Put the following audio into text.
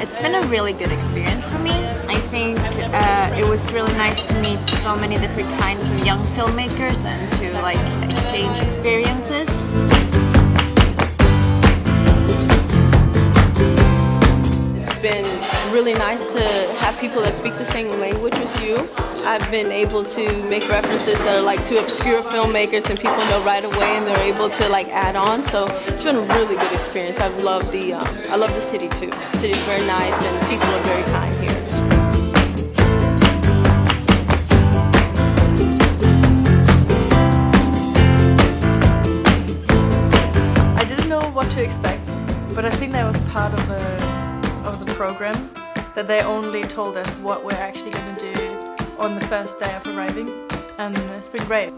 It's been a really good experience for me. I think it was really nice to meet so many different kinds of young filmmakers and to like exchange experiences. It's been really nice to have people that speak the same language as you. I've been able to make references that are like to obscure filmmakers and people know right away and they're able to like add on. So it's been a really good experience. I love the city too. The city's very nice and people are very kind here. I didn't know what to expect, but I think that was part of the program, that they only told us what we're actually going to do on the first day of arriving, and it's been great.